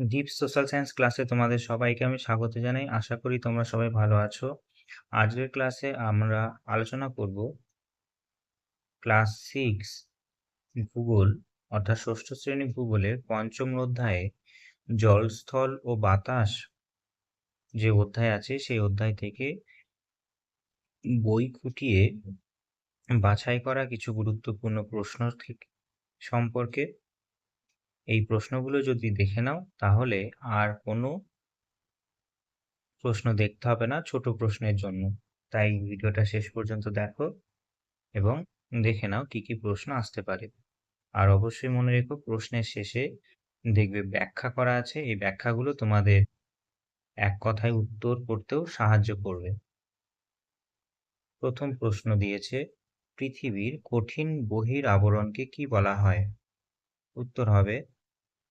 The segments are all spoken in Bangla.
ডিপ সোশ্যাল সায়েন্স ক্লাসে তোমাদের সবাইকে আমি স্বাগত জানাই। আশা করি তোমরা সবাই ভালো আছো। আজকের ক্লাসে আমরা আলোচনা করব ক্লাস 6 ভূগোল অর্থাৎ ষষ্ঠ শ্রেণী ভূগোলের পঞ্চম অধ্যায়ে জল, স্থল ও বাতাস যে অধ্যায় আছে সেই অধ্যায় থেকে বই খুঁটিয়ে বাছাই করা কিছু গুরুত্বপূর্ণ প্রশ্ন সম্পর্কে। এই প্রশ্নগুলো যদি দেখে নাও তাহলে আর কোনো প্রশ্ন দেখতে হবে না ছোট প্রশ্নের জন্য। তাই ভিডিওটা শেষ পর্যন্ত দেখো এবং দেখে নাও কি কি প্রশ্ন আসতে পারে। আর অবশ্যই মনে রেখো প্রশ্নের শেষে দেখবে ব্যাখ্যা করা আছে, এই ব্যাখ্যাগুলো তোমাদের এক কথায় উত্তর করতেও সাহায্য করবে। প্রথম প্রশ্ন দিয়েছে, পৃথিবীর কঠিন বহির আবরণকে কি বলা হয়? উত্তর হবে,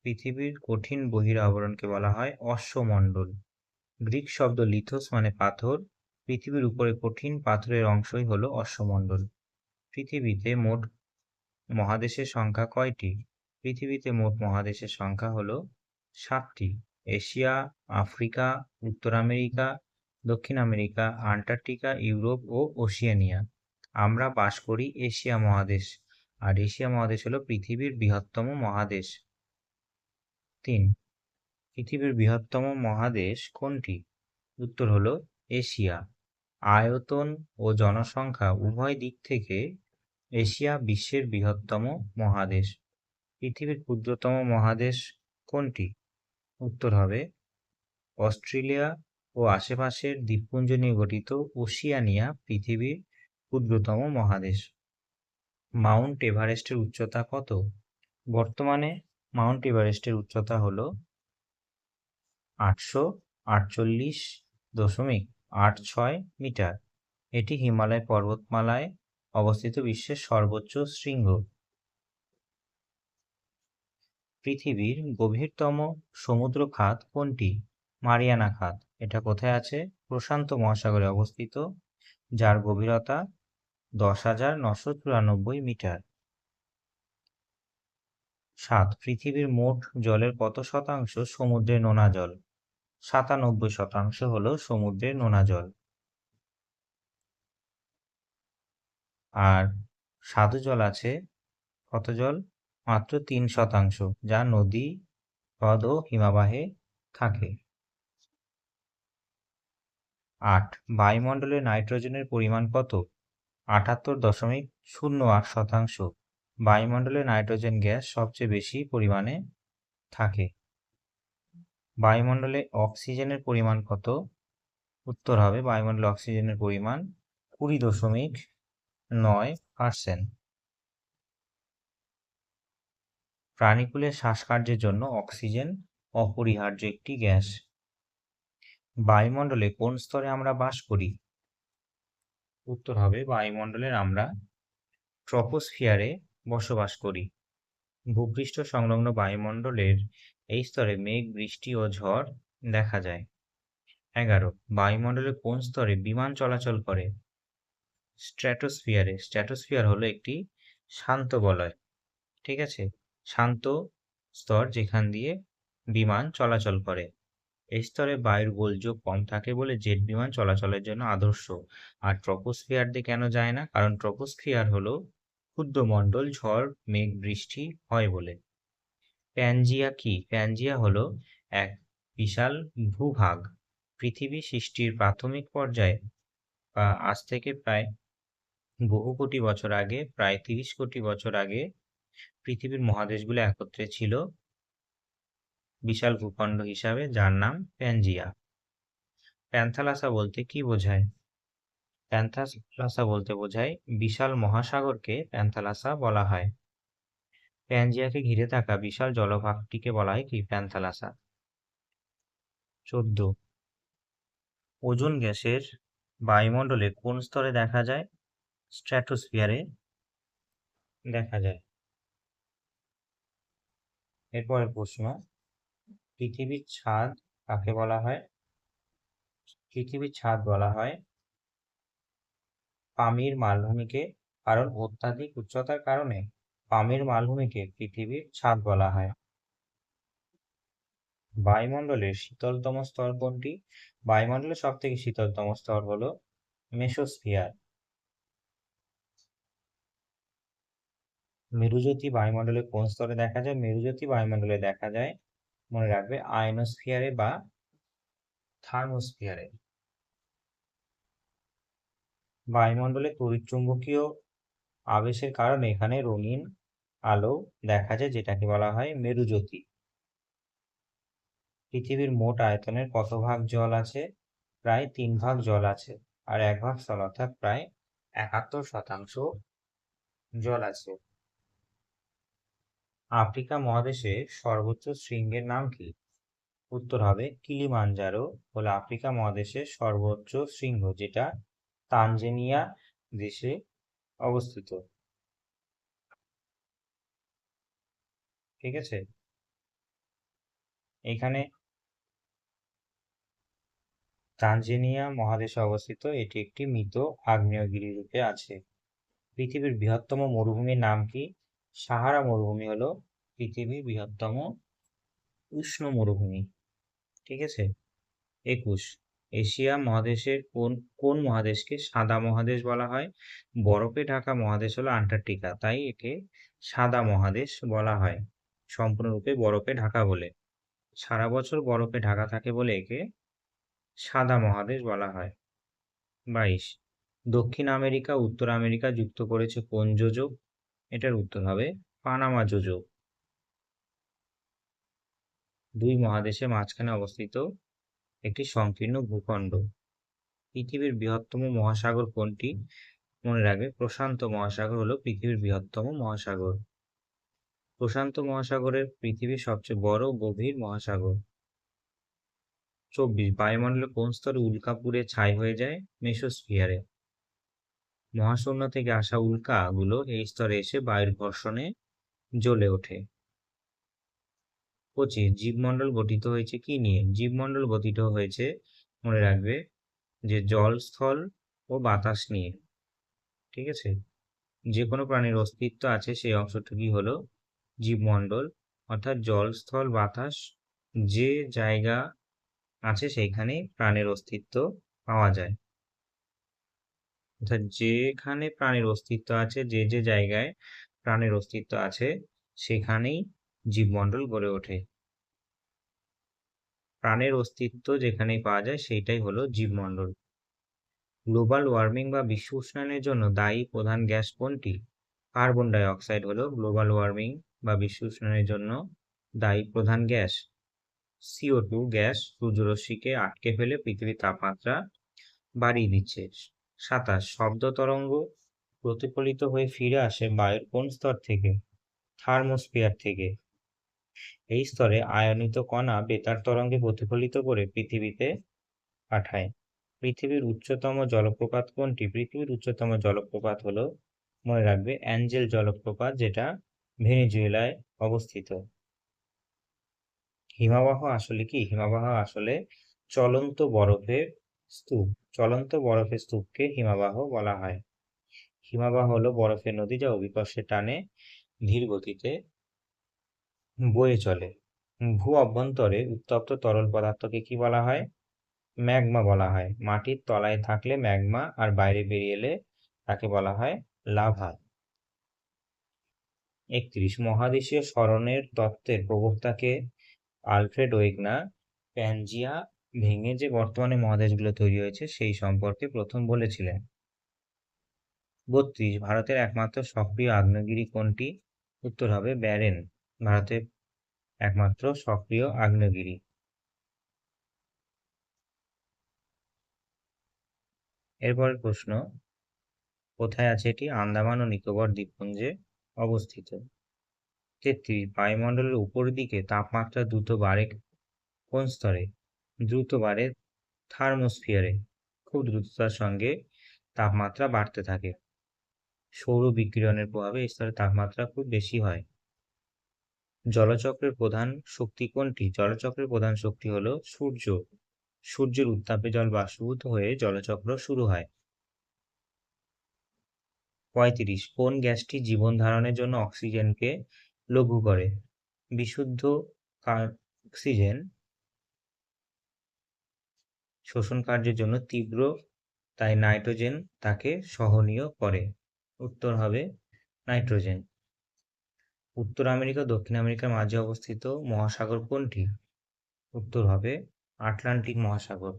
পৃথিবীর কঠিন বহির আবরণকে বলা হয় অশ্বমণ্ডল। গ্রিক শব্দ লিথোস মানে পাথর। পৃথিবীর উপরে কঠিন পাথরের অংশই হলো অশ্বমণ্ডল। পৃথিবীতে মোট মহাদেশের সংখ্যা কয়টি? পৃথিবীতে মোট মহাদেশের সংখ্যা হলো 7টি। এশিয়া, আফ্রিকা, উত্তর আমেরিকা, দক্ষিণ আমেরিকা, আন্টার্কটিকা, ইউরোপ ও ওশিয়ানিয়া। আমরা বাস করি এশিয়া মহাদেশ, আর এশিয়া মহাদেশ হলো পৃথিবীর বৃহত্তম মহাদেশ। 3, পৃথিবীর বৃহত্তম মহাদেশ কোনটি? উত্তর হলো এশিয়া। আয়তন ও জনসংখ্যা উভয় দিক থেকে এশিয়া বিশ্বের বৃহত্তম মহাদেশ। পৃথিবীর ক্ষুদ্রতম মহাদেশ কোনটি? উত্তর হবে অস্ট্রেলিয়া ও আশেপাশের দ্বীপপুঞ্জ নিয়ে গঠিত ওশিয়ানিয়া পৃথিবীর ক্ষুদ্রতম মহাদেশ। মাউন্ট এভারেস্টের উচ্চতা কত? বর্তমানে মাউন্ট এভারেস্টের উচ্চতা হলো 848.86 মিটার। এটি হিমালয় পর্বতমালায় অবস্থিত বিশ্বের সর্বোচ্চ শৃঙ্গ। পৃথিবীর গভীরতম সমুদ্র খাত কোনটি? মারিয়ানা খাত। এটা কোথায় আছে? প্রশান্ত মহাসাগরে অবস্থিত, যার গভীরতা 10,994 মিটার। 7, পৃথিবীর মোট জলের কত শতাংশ সমুদ্রের নোনা জল? 97% হলো সমুদ্রের নোনা জল। আর স্বাদু জল আছে কত জল? মাত্র 3%, যা নদী, হ্রদ ও হিমবাহে থাকে। 8, বায়ুমণ্ডলে নাইট্রোজেনের পরিমাণ কত? 78.08%। বায়ুমণ্ডলে নাইট্রোজেন গ্যাস সবচেয়ে বেশি পরিমাণে থাকে। বায়ুমণ্ডলে অক্সিজেনের পরিমাণ কত? উত্তর হবে বায়ুমণ্ডলে অক্সিজেনের পরিমাণ 20.9%। প্রাণীকুলের শ্বাসকার্যের জন্য অক্সিজেন অপরিহার্য একটি গ্যাস। বায়ুমণ্ডলে কোন স্তরে আমরা বাস করি? উত্তর হবে বায়ুমণ্ডলের আমরা ট্রপোস্ফিয়ারে বসবাস করি। ভূপৃষ্ঠ সংলগ্ন বায়ুমণ্ডলের এই স্তরে মেঘ, বৃষ্টি ও ঝড় দেখা যায়। 11, বায়ুমণ্ডলের কোন স্তরে বিমান চলাচল করে? স্ট্র্যাটোস্ফিয়ারে। স্ট্র্যাটোস্ফিয়ার হলো একটি শান্ত বলয়, ঠিক আছে, শান্ত স্তর যেখান দিয়ে বিমান চলাচল করে। এই স্তরে বায়ুর গোলযোগ কম থাকে বলে জেট বিমান চলাচলের জন্য আদর্শ। আর ট্রপোস্ফিয়ার দিয়ে কেন যায় না? কারণ ট্রপোস্ফিয়ার হলো ক্ষুদ্র মণ্ডল, ঝড়, মেঘ, বৃষ্টি হয় বলে। প্যানজিয়া কি? প্যানজিয়া হলো এক বিশাল ভূভাগ। পৃথিবী সৃষ্টির প্রাথমিক পর্যায়ে বা আজ থেকে প্রায় বহু কোটি বছর আগে, প্রায় 30 কোটি বছর আগে পৃথিবীর মহাদেশগুলো একত্রে ছিল বিশাল ভূখণ্ড হিসাবে, যার নাম প্যানজিয়া। প্যান্থালাসা বলতে কি বোঝায়? প্যান্থালাসা বলতে বোঝায় বিশাল মহাসাগরকে প্যান্থালাসা বলা হয়। প্যানজিয়াকে ঘিরে থাকা বিশাল জলভাগটিকে বলা হয় কি? প্যান্থালাসা। 14, ওজোন গ্যাসের বায়ুমণ্ডলে কোন স্তরে দেখা যায়? স্ট্র্যাটোস্ফিয়ারে দেখা যায়। এরপরের প্রশ্ন, পৃথিবীর ছাদ কাকে বলা হয়? পৃথিবীর ছাদ বলা হয় পামির মালভূমিকে, কারণ অত্যাধিক উচ্চতার কারণে পামির মালভূমিকে পৃথিবীর ছাদ বলা হয়। বায়ুমণ্ডলের শীতলতম স্তর কোনটি? বায়ুমণ্ডলের সব থেকে শীতলতম স্তর হলো মেসোস্ফিয়ার। মেরুজ্যোতি বায়ুমণ্ডলে কোন স্তরে দেখা যায়? মেরুজ্যোতি বায়ুমণ্ডলে দেখা যায়, মনে রাখবে, আয়নোস্ফিয়ারে বা থার্মোস্ফিয়ারে। বায়ুমণ্ডলে তড়িৎচুম্বকীয় আবেশের কারণে এখানে রঙিন আলো দেখা যায়, যেটাকে বলা হয় মেরুজ্যোতি। পৃথিবীর মোট আয়তনের কত ভাগ জল আছে? প্রায় 3 ভাগ জল আছে, আর 1 ভাগ স্থল, অর্থাৎ প্রায় 71% জল আছে। আফ্রিকা মহাদেশে সর্বোচ্চ শৃঙ্গের নাম কি? উত্তর হবে কিলিমাঞ্জারো হলো আফ্রিকা মহাদেশের সর্বোচ্চ শৃঙ্গ, যেটা তানজানিয়া দেশে অবস্থিত। ঠিক আছে, এখানে তানজানিয়া মহাদেশে অবস্থিত, এটি একটি মৃত আগ্নেয়গিরি রূপে আছে। পৃথিবীর বৃহত্তম মরুভূমির নাম কি? সাহারা মরুভূমি হলো পৃথিবীর বৃহত্তম উষ্ণ মরুভূমি। ঠিক আছে। 21, এশিয়া মহাদেশের কোন কোন মহাদেশকে সাদা মহাদেশ বলা হয়? বরফে ঢাকা মহাদেশ হলো আন্টার্কটিকা, তাই একে সাদা মহাদেশ বলা হয়, সম্পূর্ণরূপে বরফে ঢাকা বলে। সারা বছর বরফে ঢাকা থাকে বলে একে সাদা মহাদেশ বলা হয়। 22, দক্ষিণ আমেরিকা উত্তর আমেরিকা যুক্ত করেছে কোন যোজক? এটার উত্তর হবে পানামা যোজক। দুই মহাদেশের মাঝখানে অবস্থিত একটি সংকীর্ণ ভূখণ্ড। পৃথিবীর বৃহত্তম মহাসাগর কোনটি? মনে রাখবে, প্রশান্ত মহাসাগর হলো পৃথিবীর বৃহত্তম মহাসাগর। প্রশান্ত মহাসাগরের পৃথিবীর সবচেয়ে বড় গভীর মহাসাগর। 24, বায়ুমণ্ডলে কোন স্তরে উল্কাপুরে ছাই হয়ে যায়? মেসোস্ফিয়ারে। মহাশূন্য থেকে আসা উল্কাগুলো এই স্তরে এসে বায়ুর ঘর্ষণে জ্বলে ওঠে। 25, জীবমণ্ডল গঠিত হয়েছে কি নিয়ে? জীবমণ্ডল গঠিত হয়েছে, মনে রাখবে, যে জল, স্থল ও বাতাস নিয়ে। ঠিক আছে, যে কোনো প্রাণীর অস্তিত্ব আছে সেই অংশটুকুই হলো জীবমণ্ডল, অর্থাৎ জল, স্থল, বাতাস যে জায়গা আছে সেইখানে প্রাণের অস্তিত্ব পাওয়া যায়। অর্থাৎ যেখানে প্রাণের অস্তিত্ব আছে, যে যে জায়গায় প্রাণের অস্তিত্ব আছে, সেখানেই জীবমণ্ডল গড়ে ওঠে। প্রাণের অস্তিত্ব যেখানেই পাওয়া যায় সেইটাই হলো জীবমণ্ডল। গ্লোবাল ওয়ার্মিং বা বিশ্ব উষ্ণায়নের জন্য দায়ী প্রধান গ্যাস কোনটি? কার্বন ডাই অক্সাইড হলো গ্লোবাল ওয়ার্মিং বা বিশ্ব উষ্ণায়নের জন্য দায়ী প্রধান গ্যাস। CO2 গ্যাস সূর্যরশ্মিকে আটকে ফেলে পৃথিবীর তাপমাত্রা বাড়িয়ে দিচ্ছে। 27, শব্দ তরঙ্গ প্রতিফলিত হয়ে ফিরে আসে বায়ুর কোন স্তর থেকে? থার্মোস্ফিয়ার থেকে। এই স্তরে আয়নিত কণা বেতার তরঙ্গে প্রতিফলিত করে পৃথিবীতে পাঠায়। পৃথিবীর উচ্চতম জলপ্রপাত কোনটি? পৃথিবীর উচ্চতম জলপ্রপাত হলো, মনে রাখবে, অ্যাঞ্জেল জলপ্রপাত, যেটা ভেনেজুয়েলায় অবস্থিত। হিমবাহ আসলে কি? হিমবাহ আসলে চলন্ত বরফের স্তূপ। চলন্ত বরফের স্তূপকে হিমবাহ বলা হয়। হিমবাহ হলো বরফের নদী, যা অভিকর্ষের টানে ধীর গতিতে বয়ে চলে। ভূ অভ্যন্তরে উত্তপ্ত তরল পদার্থকে কি বলা হয়? ম্যাগমা বলা হয়। মাটির তলায় থাকলে ম্যাগমা, আর বাইরে বেরিয়ে এলে তাকে বলা হয় লাভা। 31, মহাদেশীয় সরণের তত্ত্বের প্রবক্তা কে? আলফ্রেড ওয়েগনার প্যানজিয়া ভেঙে যে বর্তমানে মহাদেশগুলো তৈরি হয়েছে সেই সম্পর্কে প্রথম বলেছিলেন। 32, ভারতের একমাত্র সক্রিয় আগ্নেয়গিরি কোনটি? উত্তর হবে ব্যারেন, ভারতের একমাত্র সক্রিয় আগ্নেয়গিরি। এরপরের প্রশ্ন, কোথায় আছে এটি? আন্দামান ও নিকোবর দ্বীপপুঞ্জে অবস্থিত। 33, বায়ুমণ্ডলের উপর দিকে তাপমাত্রা দ্রুত বাড়ে কোন স্তরে? দ্রুত বাড়ে থার্মোস্ফিয়ারে। খুব দ্রুততার সঙ্গে তাপমাত্রা বাড়তে থাকে। সৌর বিকিরণের প্রভাবে এই স্তরে তাপমাত্রা খুব বেশি হয়। জলচক্রের প্রধান শক্তি কোনটি? জলচক্রের প্রধান শক্তি হলো সূর্য। সূর্যের উত্তাপে জল বাষ্পীভূত হয়ে জলচক্র শুরু হয়। 35, কোন গ্যাসটি জীবন ধারণের জন্য অক্সিজেনকে লঘু করে? বিশুদ্ধ অক্সিজেন শোষণ কার্যের জন্য তীব্র, তাই নাইট্রোজেন তাকে সহনীয় করে। উত্তর হবে নাইট্রোজেন। উত্তর আমেরিকা ও দক্ষিণ আমেরিকার মাঝে অবস্থিত মহাসাগর কোনটি? উত্তর হবে আটলান্টিক মহাসাগর।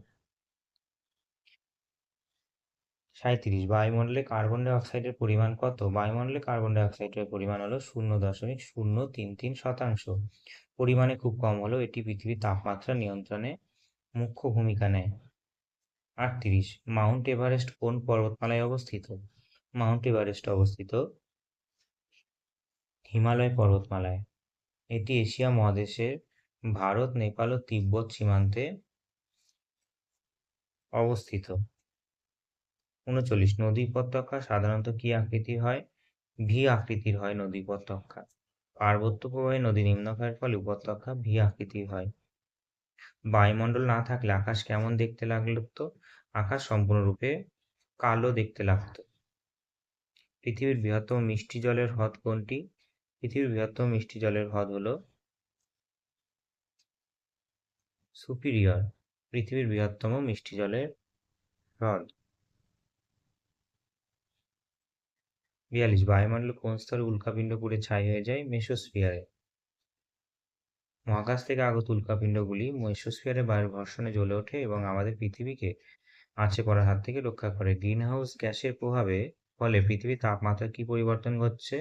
37, বায়ুমণ্ডলে কার্বন ডাই অক্সাইডের পরিমাণ কত? বায়ুমণ্ডলে কার্বন ডাই অক্সাইডের পরিমাণ হলো 0.033%। পরিমাণে খুব কম হলেও এটি পৃথিবীর তাপমাত্রা নিয়ন্ত্রণে মুখ্য ভূমিকা নেয়। 38, মাউন্ট এভারেস্ট কোন পর্বতমালায় অবস্থিত? মাউন্ট এভারেস্ট অবস্থিত হিমালয় পর্বতমালায়। এটি এশিয়া মহাদেশের ভারত, নেপাল ও তিব্বত সীমান্তে অবস্থিত। 39, নদী উপত্যকা সাধারণত কি আকৃতির হয়? ভি আকৃতির হয় নদী উপত্যকা। পার্বত্য প্রবাহে নদী নিম্নক্ষয়ের ফলে উপত্যকা ভি আকৃতির হয়। বায়ুমণ্ডল না থাকলে আকাশ কেমন দেখতে লাগতো? আকাশ সম্পূর্ণরূপে কালো দেখতে লাগতো। পৃথিবীর বৃহত্তম মিষ্টি জলের হ্রদ কোনটি? পৃথিবীর বৃহত্তম মিষ্টি জলের হ্রদ হলো সুপিরিয়র, পৃথিবীর বৃহত্তম মিষ্টি জলের হ্রদ। 42, বায়ুমণ্ডলে কোন স্তরে উল্কাপিণ্ড পুড়ে ছাই হয়ে যায়? মেসোস্ফিয়ারে। মহাকাশ থেকে আগত উল্কাপিণ্ডগুলি মেসোস্ফিয়ারে বায়ুর ঘর্ষণে জ্বলে ওঠে এবং আমাদের পৃথিবীকে আঁচে পড়ার হাত থেকে রক্ষা করে। গ্রিনহাউস গ্যাসের প্রভাবে ফলে পৃথিবীর তাপমাত্রা কি পরিবর্তন ঘটছে?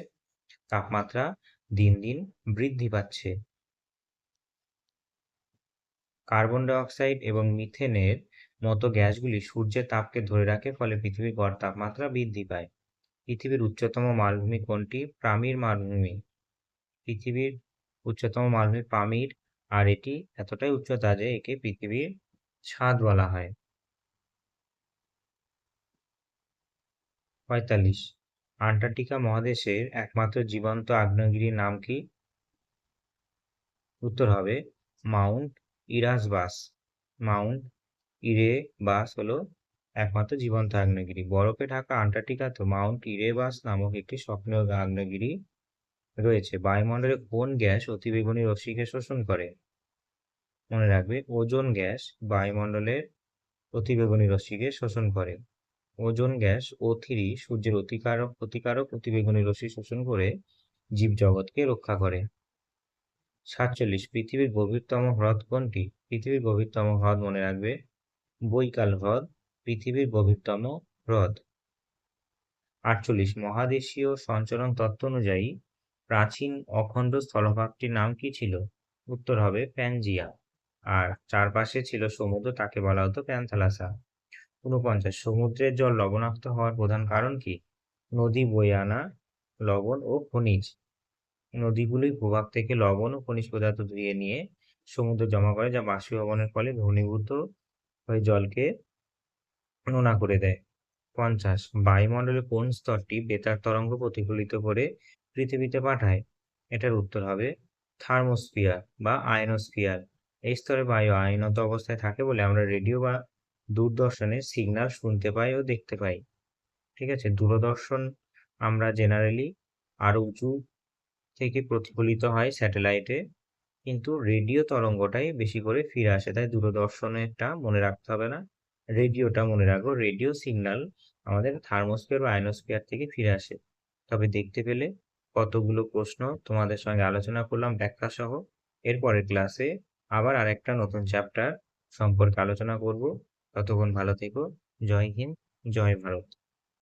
তাপমাত্রা দিন দিন বৃদ্ধি পাচ্ছে। কার্বন ডাই অক্সাইড এবং মিথেনের মতো গ্যাসগুলি সূর্যের তাপকে ধরে রাখে, ফলে পৃথিবীর গড় তাপমাত্রা বৃদ্ধি পায়। পৃথিবীর উচ্চতম মালভূমি কোনটি? পামির মালভূমি। পৃথিবীর উচ্চতম মালভূমি পামির, আর এটি এতটাই উচ্চতা যে একে পৃথিবীর ছাদ বলা হয়। 45, আন্টার্কটিকা মহাদেশের একমাত্র জীবন্ত আগ্নেয়গিরির নাম কি? উত্তর হবে মাউন্ট ইরাসবাস। মাউন্ট ইরেবাস হলো একমাত্র জীবন্ত আগ্নেয়গিরি। বরফে ঢাকা আন্টার্কটিকাতে মাউন্ট ইরেবাস নামক একটি সক্রিয় আগ্নেয়গিরি রয়েছে। বায়ুমণ্ডলে কোন গ্যাস অতিবেগুনি রশ্মিকে শোষণ করে? মনে রাখবে, ওজোন গ্যাস বায়ুমণ্ডলের অতিবেগুনি রশ্মিকে শোষণ করে। ওজোন গ্যাস O3 সূর্যের ক্ষতিকারক অতিবেগুনি রশ্মি শোষণ করে জীবজগৎকে রক্ষা করে। 47, পৃথিবীর গভীরতম হ্রদ কোনটি? পৃথিবীর গভীরতম হ্রদ মনে রাখবে বৈকাল হ্রদ পৃথিবীর গভীরতম হ্রদ। 48, মহাদেশীয় সঞ্চরণ তত্ত্ব অনুযায়ী প্রাচীন অখণ্ড স্থলভাগটির নাম কি ছিল? উত্তর হবে প্যানজিয়া, আর চারপাশে ছিল সমুদ্র, তাকে বলা হতো প্যানথালাসা। 49, সমুদ্রের জল লবণাক্ত হওয়ার প্রধান কারণ কি? নদী বয়ে আনা লবণ ও খনিজ। নদীগুলি ভূভাগ থেকে লবণ ও খনিজ পদার্থ ধুয়ে নিয়ে সমুদ্রে জমা করে, যা বাষ্পীভবনের ফলে ঘনীভূত হয়ে জলকে নোনা করে দেয়। 50, বায়ুমণ্ডলের কোন স্তরটি বেতার তরঙ্গ প্রতিফলিত করে পৃথিবীতে পাঠায়? এটার উত্তর হবে থার্মোস্ফিয়ার বা আয়নোস্ফিয়ার। এই স্তরে বায়ু আয়নত অবস্থায় থাকে বলে আমরা রেডিও বা দূরদর্শনের সিগন্যাল শুনতে পাই ও দেখতে পাই। ঠিক আছে, দূরদর্শন আমরা জেনারেলি আরো উঁচু থেকে প্রতিফলিত হয় স্যাটেলাইটে, কিন্তু রেডিও তরঙ্গটাই বেশি করে ফিরে আসে, তাই দূরদর্শনেরটা মনে রাখতে হবে না, রেডিওটা মনে রাখবো। রেডিও সিগন্যাল আমাদের থার্মোস্ফিয়ার বা আয়নোস্ফিয়ার থেকে ফিরে আসে। তবে দেখতে পেলে কতগুলো প্রশ্ন তোমাদের সঙ্গে আলোচনা করলাম ব্যাখ্যা সহ। এরপরের ক্লাসে আবার আরেকটা নতুন চ্যাপ্টার সম্পর্কে আলোচনা করব। ততক্ষণ ভালো থেকো। জয় হিন্দ, জয় ভারত।